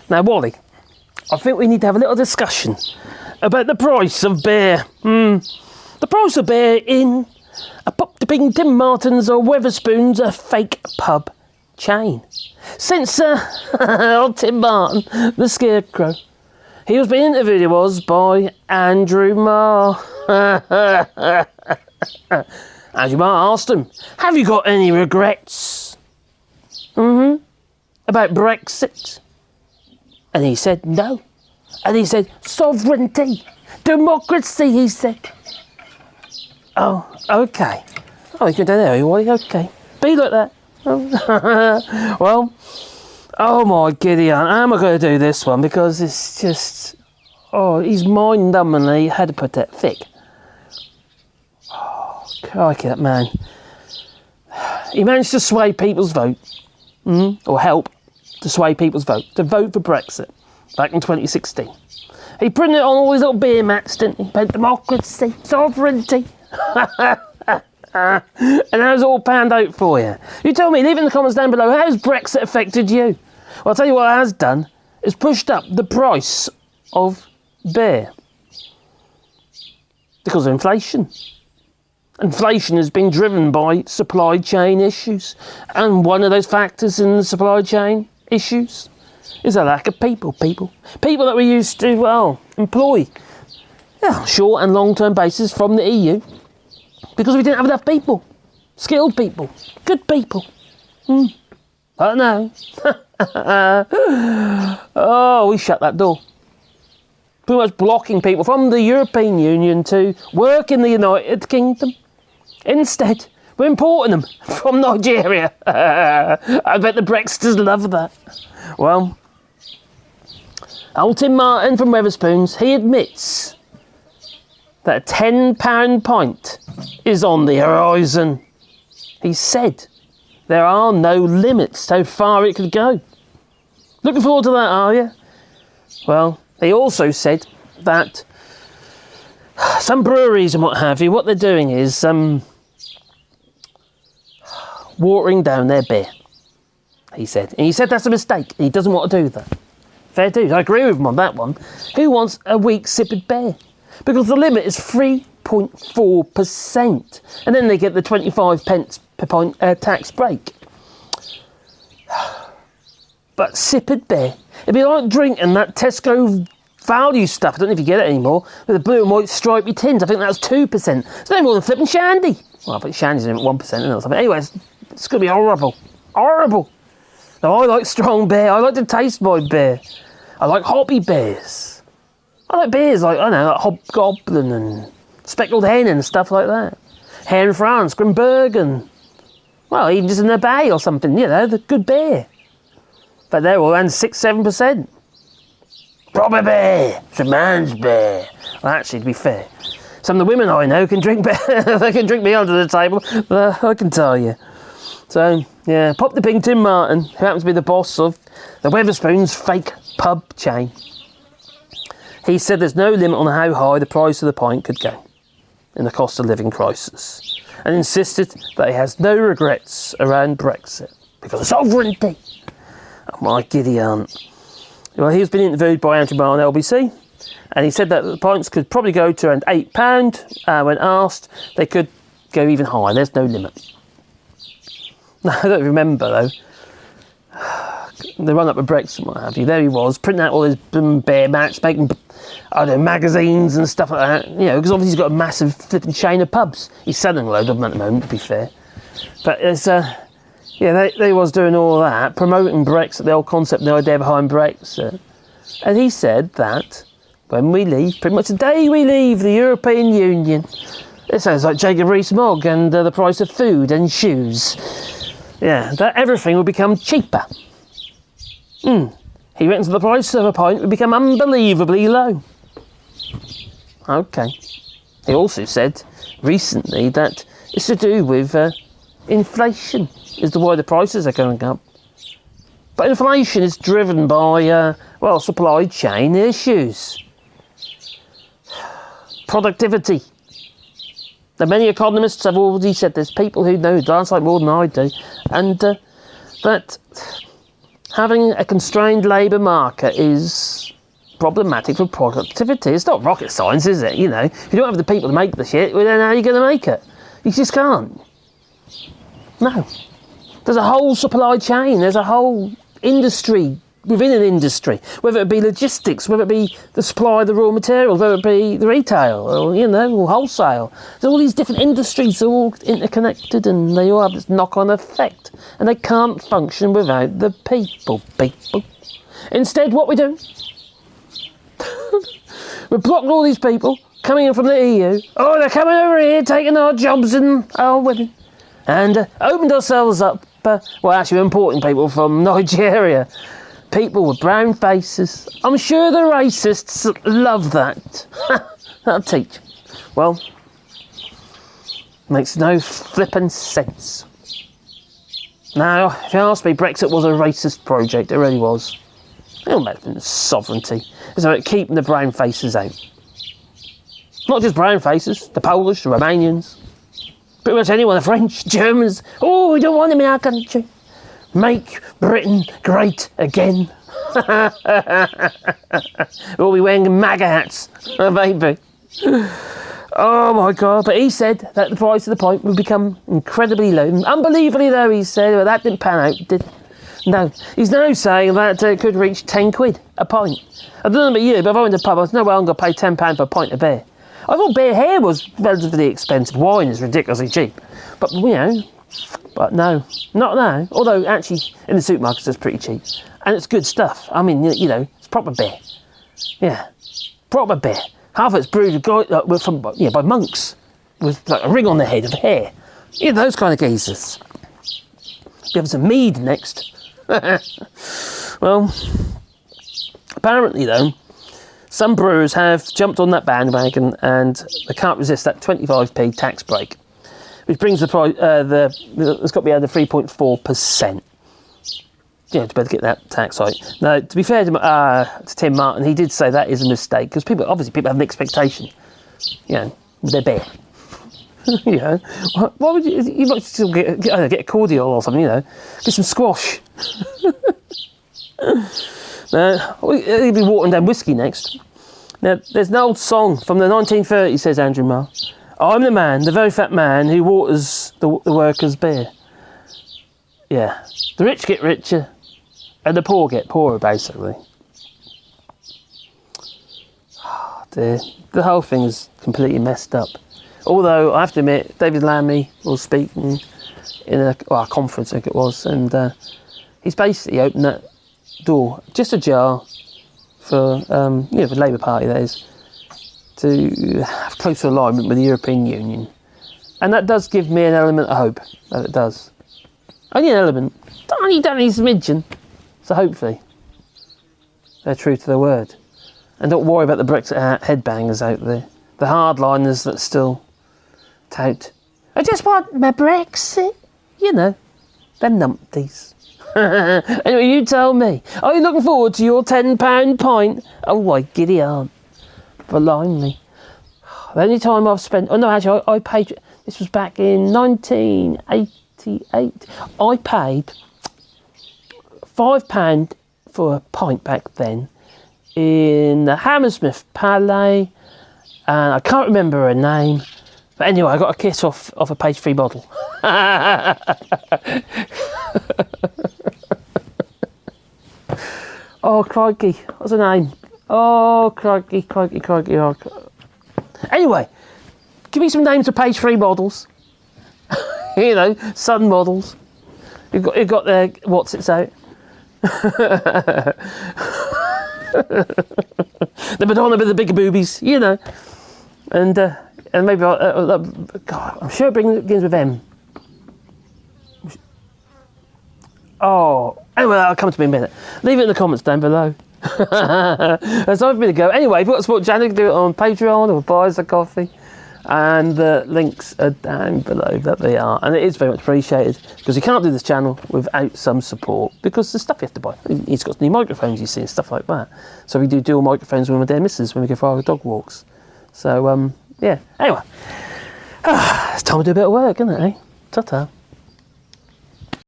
Now, Wally, I think we need to have a little discussion about the price of beer. The price of beer in a Pop the Ping Tim Martin's or Wetherspoons, a fake pub chain. Since old Tim Martin, the scarecrow, he was being interviewed, he was, by Andrew Marr. Andrew Marr asked him, have you got any regrets? About Brexit? And he said, no. And he said, sovereignty, democracy, he said. Oh, okay. Oh, you can do that, Wally, okay. Be like that. Well, oh my Gideon, how am I going to do this one? Because it's just, he's mind-numbingly had to put that thick. Oh, crikey, that man. He managed to sway people's vote, or help to sway people's vote, to vote for Brexit back in 2016. He printed it on all his little beer mats, didn't he? About democracy, sovereignty. And how's it all panned out for you? You tell me, leave it in the comments down below, how has Brexit affected you? Well, I'll tell you what it has done. It's pushed up the price of beer. Because of inflation. Inflation has been driven by supply chain issues. And one of those factors in the supply chain issues is a lack of people. People that we used to, employ short and long-term basis from the EU. Because we didn't have enough people. Skilled people. Good people. I don't know. We shut that door. Pretty much blocking people from the European Union to work in the United Kingdom. Instead, we're importing them from Nigeria. I bet the Brexiters love that. Well, old Tim Martin from Wetherspoons, he admits that a £10 pint is on the horizon. He said there are no limits to how far it could go. Looking forward to that, are you? Well, he also said that some breweries and what have you, what they're doing is watering down their beer, he said. And he said that's a mistake. He doesn't want to do that. Fair dues. I agree with him on that one. Who wants a weak sip of beer? Because the limit is 3.4%. And then they get the 25 pence per pint tax break. But sipped beer, it'd be like drinking that Tesco value stuff. I don't know if you get it anymore. With the blue and white stripy tins. I think that's 2%. It's no more than flipping shandy. Well, I think shandy's in at 1% or something. Anyway, it's going to be horrible. Horrible. Now, I like strong beer. I like to taste my beer. I like hoppy beers. I like beers like, I don't know, like Hobgoblin and Speckled Hen and stuff like that. Hen France, Grimbergen. Well, even just in the bay or something, the good beer. But they're all around 6-7%. Proper beer. It's a man's beer. Well, actually, to be fair, some of the women I know can drink beer. They can drink me under the table, I can tell you. So, yeah, Pop the Ping Tim Martin, who happens to be the boss of the Wetherspoons fake pub chain. He said there's no limit on how high the price of the pint could go in the cost of living crisis, and insisted that he has no regrets around Brexit because of sovereignty. Oh my giddy aunt. Well, he's been interviewed by Andrew Marr on LBC, and he said that the pints could probably go to around £8. When asked, they could go even higher. There's no limit. I don't remember though. The run up with Brexit and what have you. There he was, printing out all his beer mats, making, magazines and stuff like that. Because obviously he's got a massive flipping chain of pubs. He's selling a load of them at the moment, to be fair. But it's, they was doing all that, promoting Brexit, the whole concept, the idea behind Brexit. And he said that when we leave, pretty much the day we leave the European Union, it sounds like Jacob Rees-Mogg and the price of food and shoes. Yeah, that everything will become cheaper. He reckons the price of a pint would become unbelievably low. Okay. He also said recently that it's to do with inflation, is the why the prices are going up. But inflation is driven by, supply chain issues. Productivity. Now, many economists have already said there's people who know dance like more than I do, and that having a constrained labour market is problematic for productivity. It's not rocket science, is it? You know, if you don't have the people to make the shit, well, then how are you going to make it? You just can't. No. There's a whole supply chain. There's a whole industry within an industry, whether it be logistics, whether it be the supply of the raw materials, whether it be the retail, or, you know, or wholesale. There's all these different industries, they're all interconnected, and they all have this knock-on effect, and they can't function without the people. Instead, what we do, we're blocking all these people coming in from the EU. Oh, they're coming over here, taking our jobs and our women, and opened ourselves up. Well, actually, we're importing people from Nigeria. People with brown faces. I'm sure the racists love that. That'll teach. Well, makes no flippin' sense. Now, if you ask me, Brexit was a racist project. It really was. It all about sovereignty. It's about keeping the brown faces out. Not just brown faces, the Polish, the Romanians, pretty much anyone, the French, Germans. Oh, we don't want them in our country. Make Britain great again. We'll be wearing MAGA hats, maybe. Oh my God, but he said that the price of the pint would become incredibly low. Unbelievably low, he said, well, that didn't pan out, did it? No. He's now saying that it could reach 10 quid a pint. I don't know about you, but if I went to the pub, I was no way I'm going to pay £10 for a pint of beer. I thought beer here was relatively expensive. Wine is ridiculously cheap. But, you know, but no, not now. Although, actually, in the supermarkets, it's pretty cheap. And it's good stuff. I mean, you know, it's proper beer. Yeah, proper beer. Half of it's brewed by monks with like a ring on their head of hair. Yeah, those kind of geezers. We have some mead next. Well, apparently, though, some brewers have jumped on that bandwagon and they can't resist that 25p tax break, which brings the price, it's got to be under 3.4%. Yeah, to better get that tax right. Now, to be fair to Tim Martin, he did say that is a mistake, because people have an expectation, you know, with their beer. You know, why would you might still get a cordial or something, you know, get some squash. Now, he'll be watering down whiskey next. Now, there's an old song from the 1930s, says Andrew Marr. I'm the man, the very fat man, who waters the workers' beer. Yeah, the rich get richer, and the poor get poorer, basically. Oh, dear. The whole thing is completely messed up. Although, I have to admit, David Lammy was speaking in a conference, I think it was, and he's basically opened that door just ajar for the Labour Party, that is, to have closer alignment with the European Union. And that does give me an element of hope, that it does. Only an element. Tiny smidgen. So hopefully they're true to their word. And don't worry about the Brexit headbangers out there. The hardliners that still tout. I just want my Brexit. You know, them numpties. Anyway, you tell me. Are you looking forward to your £10 pint? Oh, my giddy aunt. Blind me. The only time I've spent... Oh, no, actually, I paid... This was back in 1988. I paid £5 for a pint back then in the Hammersmith Palais, and I can't remember her name, but anyway, I got a kiss off a page 3 bottle. Oh, crikey, what's her name? Oh, crikey. Anyway, give me some names of page 3 models. You know, Sun models. You've got their what's it's out. The Madonna with the bigger boobies, you know, and maybe God, I'm sure it begins with M. Oh, anyway, I'll come to me in a minute. Leave it in the comments down below. That's time for me to go. Anyway, if you want to support Janet, you can do it on Patreon or buy us a coffee. And the links are down below, that they are. And it is very much appreciated, because you can't do this channel without some support, because the stuff you have to buy. He's got new microphones, you see, and stuff like that. So we do dual microphones with my dear missus when we go for our dog walks. So, yeah. Anyway, it's time to do a bit of work, isn't it, eh? Ta-ta.